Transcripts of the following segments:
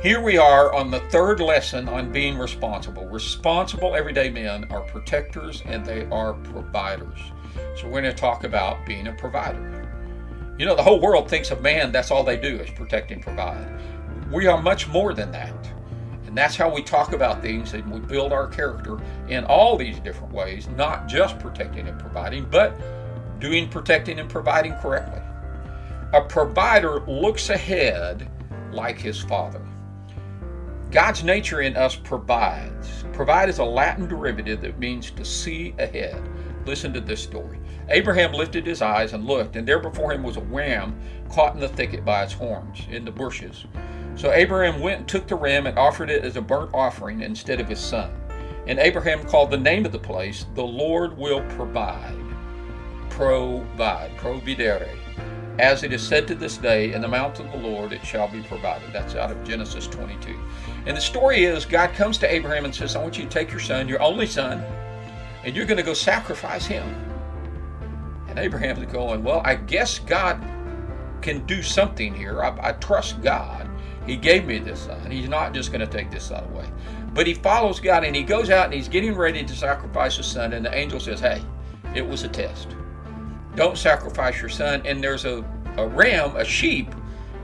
Here we are on the third lesson on being responsible. Responsible everyday men are protectors and they are providers. So we're going to talk about being a provider. You know, the whole world thinks of man, that's all they do is protect and provide. We are much more than that. And that's how we talk about things and we build our character in all these different ways, not just protecting and providing, but doing protecting and providing correctly. A provider looks ahead like his father. God's nature in us provides. Provide is a Latin derivative that means to see ahead. Listen to this story. Abraham lifted his eyes and looked, and there before him was a ram caught in the thicket by its horns, in the bushes. So Abraham went and took the ram and offered it as a burnt offering instead of his son. And Abraham called the name of the place, "The Lord will provide." Providere. As it is said to this day, in the mount of the Lord it shall be provided. That's out of Genesis 22. And the story is, God comes to Abraham and says, I want you to take your son, your only son, and you're going to go sacrifice him. And Abraham's going, well, I guess God can do something here. I trust God. He gave me this son. He's not just going to take this son away. But he follows God and he goes out and he's getting ready to sacrifice his son. And the angel says, hey, it was a test. Don't sacrifice your son. And there's a ram, a sheep,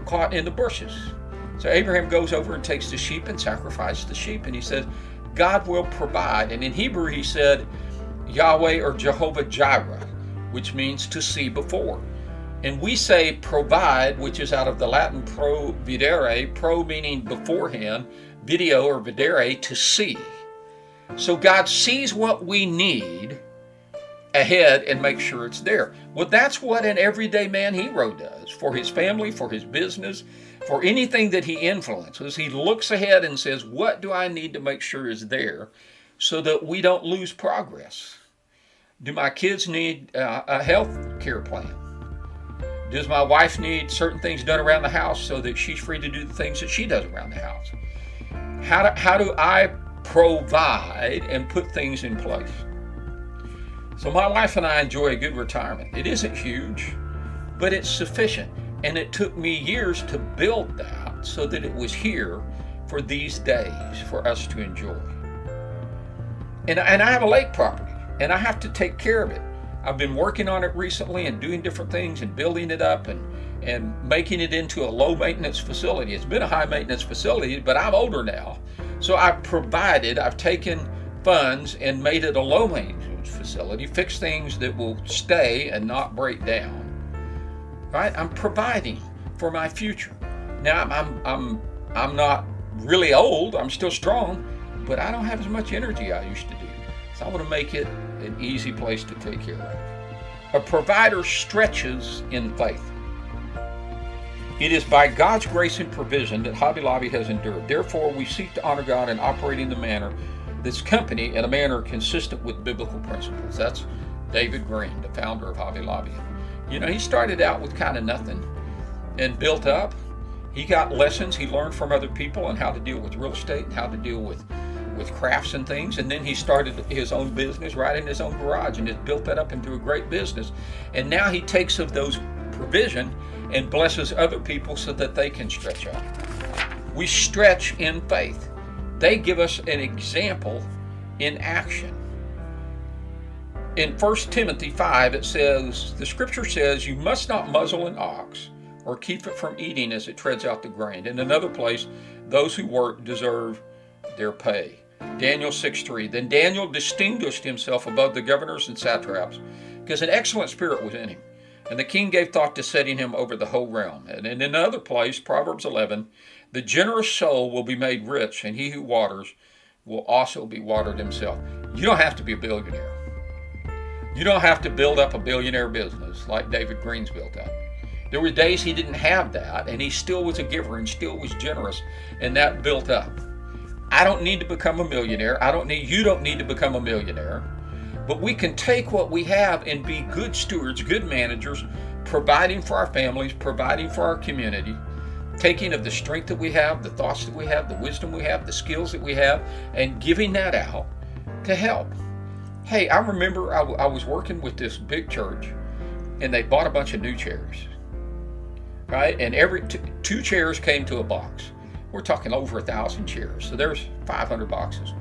caught in the bushes. So Abraham goes over and takes the sheep and sacrifices the sheep. And he says, God will provide. And in Hebrew he said, Yahweh or Jehovah Jireh, which means to see before. And we say provide, which is out of the Latin providere, pro meaning beforehand, video or videre, to see. So God sees what we need ahead and make sure it's there. Well, that's what an everyday man hero does for his family, for his business, for anything that he influences. He looks ahead and says, what do I need to make sure is there so that we don't lose progress? Do my kids need a health care plan? Does my wife need certain things done around the house so that she's free to do the things that she does around the house? How do I provide and put things in place? So my wife and I enjoy a good retirement. It isn't huge, but it's sufficient. And it took me years to build that so that it was here for these days for us to enjoy. And I have a lake property, and I have to take care of it. I've been working on it recently and doing different things and building it up and making it into a low maintenance facility. It's been a high maintenance facility, but I'm older now. So I've taken funds and made it a low maintenance facility, fixed things that will stay and not break down. Right? I'm providing for my future. Now I'm not really old, I'm still strong, but I don't have as much energy I used to do. So I want to make it an easy place to take care of. A provider stretches in faith. It is by God's grace and provision that Hobby Lobby has endured. Therefore, we seek to honor God and operate in this company in a manner consistent with biblical principles. That's David Green, the founder of Hobby Lobby. You know, he started out with kind of nothing and built up. He got lessons he learned from other people on how to deal with real estate and how to deal with crafts and things, and then he started his own business right in his own garage and has built that up into a great business. And now he takes of those provision and blesses other people so that they can stretch out. We stretch in faith. They give us an example in action. In 1 Timothy 5, it says, the scripture says, you must not muzzle an ox or keep it from eating as it treads out the grain. In another place, those who work deserve their pay. Daniel 6:3. Then Daniel distinguished himself above the governors and satraps because an excellent spirit was in him. And the king gave thought to setting him over the whole realm. And in another place, Proverbs 11, the generous soul will be made rich, and he who waters will also be watered himself. You don't have to be a billionaire. You don't have to build up a billionaire business like David Green's built up. There were days he didn't have that, and he still was a giver and still was generous, and that built up. I don't need to become a millionaire. You don't need to become a millionaire. But we can take what we have and be good stewards, good managers, providing for our families, providing for our community, taking of the strength that we have, the thoughts that we have, the wisdom we have, the skills that we have, and giving that out to help. Hey, I remember I was working with this big church, and they bought a bunch of new chairs, right? And every two chairs came to a box. We're talking over 1,000 chairs. So there's 500 boxes.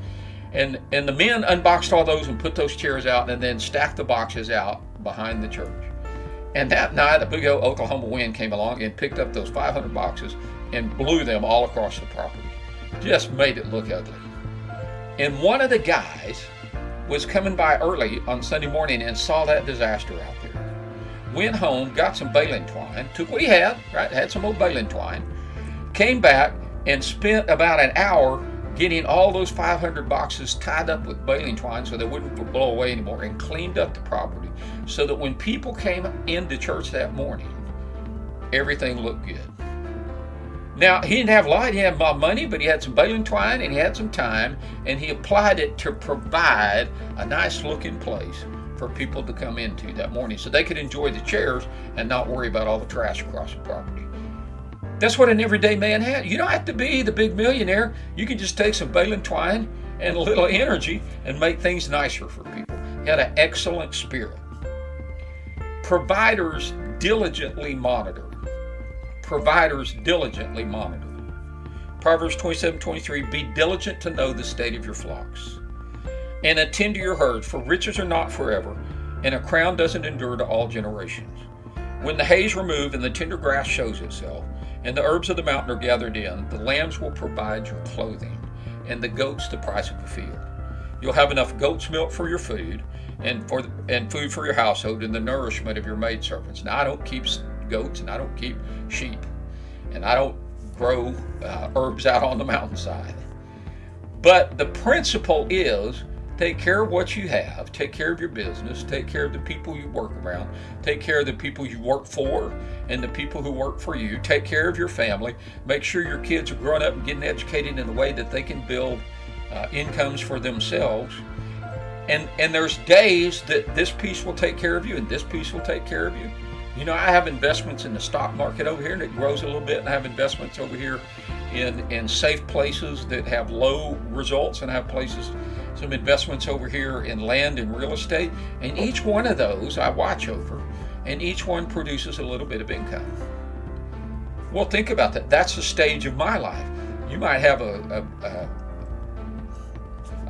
And the men unboxed all those and put those chairs out and then stacked the boxes out behind the church. And that night, a big old Oklahoma wind came along and picked up those 500 boxes and blew them all across the property. Just made it look ugly. And one of the guys was coming by early on Sunday morning and saw that disaster out there. Went home, got some baling twine, took what he had, right? Had some old baling twine, came back and spent about an hour getting all those 500 boxes tied up with baling twine so they wouldn't blow away anymore, and cleaned up the property so that when people came into church that morning, everything looked good. Now, he didn't have a lot, he didn't have money, but he had some baling twine and he had some time, and he applied it to provide a nice looking place for people to come into that morning so they could enjoy the chairs and not worry about all the trash across the property. That's what an everyday man had. You don't have to be the big millionaire. You can just take some baling twine and a little energy and make things nicer for people. He had an excellent spirit. Providers diligently monitor. Providers diligently monitor. Proverbs 27:23, be diligent to know the state of your flocks and attend to your herds, for riches are not forever, and a crown doesn't endure to all generations. When the hay is removed and the tender grass shows itself, and the herbs of the mountain are gathered in, the lambs will provide your clothing, and the goats the price of a field. You'll have enough goat's milk for your food, and food for your household, and the nourishment of your maidservants. Now, I don't keep goats, and I don't keep sheep, and I don't grow herbs out on the mountainside. But the principle is, take care of what you have, take care of your business, take care of the people you work around, take care of the people you work for and the people who work for you, take care of your family, make sure your kids are growing up and getting educated in a way that they can build incomes for themselves. And there's days that this piece will take care of you and this piece will take care of you. You know, I have investments in the stock market over here and it grows a little bit, and I have investments over here in safe places that have low results, and I have some investments over here in land and real estate, and each one of those I watch over, and each one produces a little bit of income. Well, think about that. That's the stage of my life. You might have a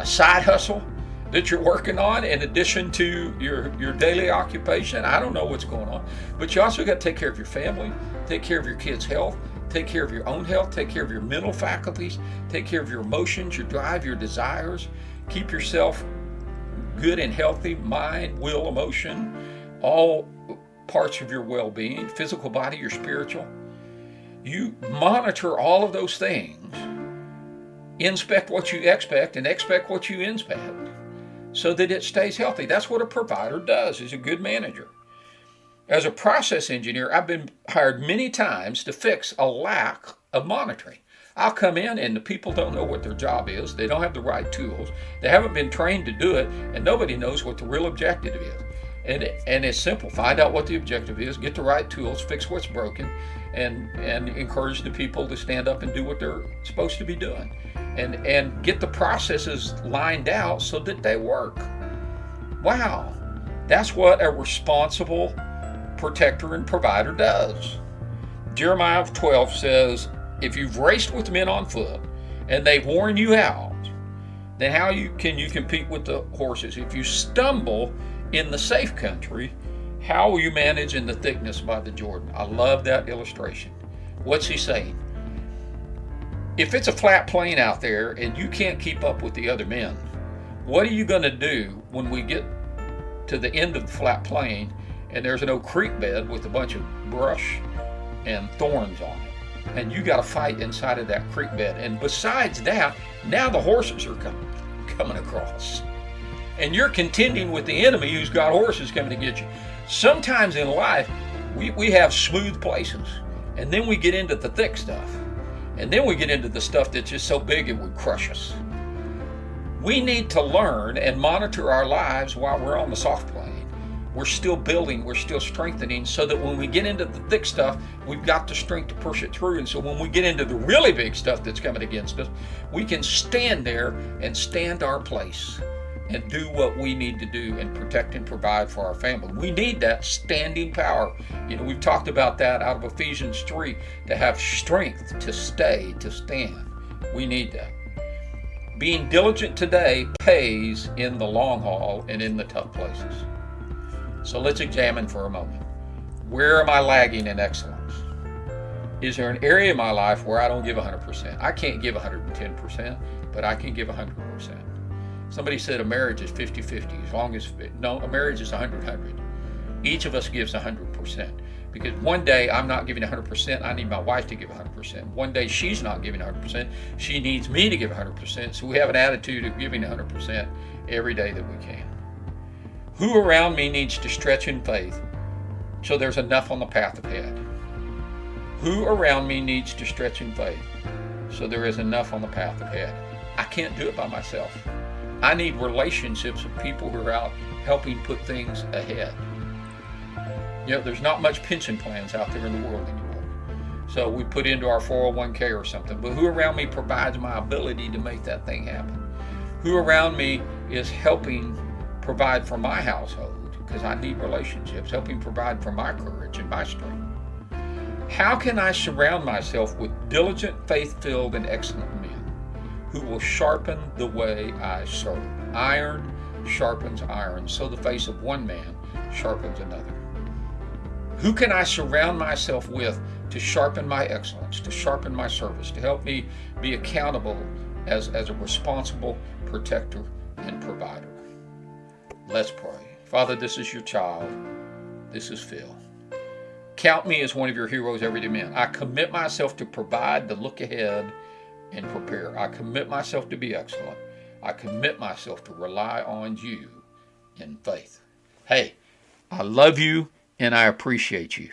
side hustle that you're working on in addition to your daily occupation. I don't know what's going on, but you also got to take care of your family, take care of your kids' health, take care of your own health, take care of your mental faculties, take care of your emotions, your drive, your desires. Keep yourself good and healthy, mind, will, emotion, all parts of your well-being, physical body, your spiritual. You monitor all of those things, inspect what you expect, and expect what you inspect, so that it stays healthy. That's what a provider does, is a good manager. As a process engineer, I've been hired many times to fix a lack of monitoring. I'll come in and the people don't know what their job is. They don't have the right tools. They haven't been trained to do it, and nobody knows what the real objective is. And it's simple. Find out what the objective is, get the right tools, fix what's broken, and encourage the people to stand up and do what they're supposed to be doing. And get the processes lined out so that they work. Wow, that's what a responsible protector and provider does. Jeremiah 12 says, if you've raced with men on foot and they've worn you out, then how can you compete with the horses? If you stumble in the safe country, how will you manage in the thickness by the Jordan? I love that illustration. What's he saying? If it's a flat plain out there and you can't keep up with the other men, what are you going to do when we get to the end of the flat plain and there's an old creek bed with a bunch of brush and thorns on it, and you got to fight inside of that creek bed? And besides that, now the horses are coming across, and you're contending with the enemy who's got horses coming to get you. Sometimes in life, we have smooth places, and then we get into the thick stuff. And then we get into the stuff that's just so big it would crush us. We need to learn and monitor our lives while we're on the soft plane. We're still building, we're still strengthening, so that when we get into the thick stuff, we've got the strength to push it through. And so when we get into the really big stuff that's coming against us, we can stand there and stand our place and do what we need to do and protect and provide for our family. We need that standing power. We've talked about that out of Ephesians 3, to have strength to stay, to stand. We need that. Being diligent today pays in the long haul and in the tough places. So let's examine for a moment. Where am I lagging in excellence? Is there an area in my life where I don't give 100%? I can't give 110%, but I can give 100%. Somebody said a marriage is 50-50, as long as, no, a marriage is 100-100. Each of us gives 100%. Because one day I'm not giving 100%, I need my wife to give 100%. One day she's not giving 100%, she needs me to give 100%. So we have an attitude of giving 100% every day that we can. Who around me needs to stretch in faith so there's enough on the path ahead? Who around me needs to stretch in faith so there is enough on the path ahead? I can't do it by myself. I need relationships with people who are out helping put things ahead. There's not much pension plans out there in the world anymore. So we put into our 401k or something. But who around me provides my ability to make that thing happen? Who around me is helping provide for my household? Because I need relationships, helping provide for my courage and my strength. How can I surround myself with diligent, faith-filled, and excellent men who will sharpen the way I serve? Iron sharpens iron, so the face of one man sharpens another. Who can I surround myself with to sharpen my excellence, to sharpen my service, to help me be accountable as a responsible protector and provider? Let's pray. Father, this is your child. This is Phil. Count me as one of your heroes every day, man. I commit myself to provide, to look ahead, and prepare. I commit myself to be excellent. I commit myself to rely on you in faith. Hey, I love you and I appreciate you.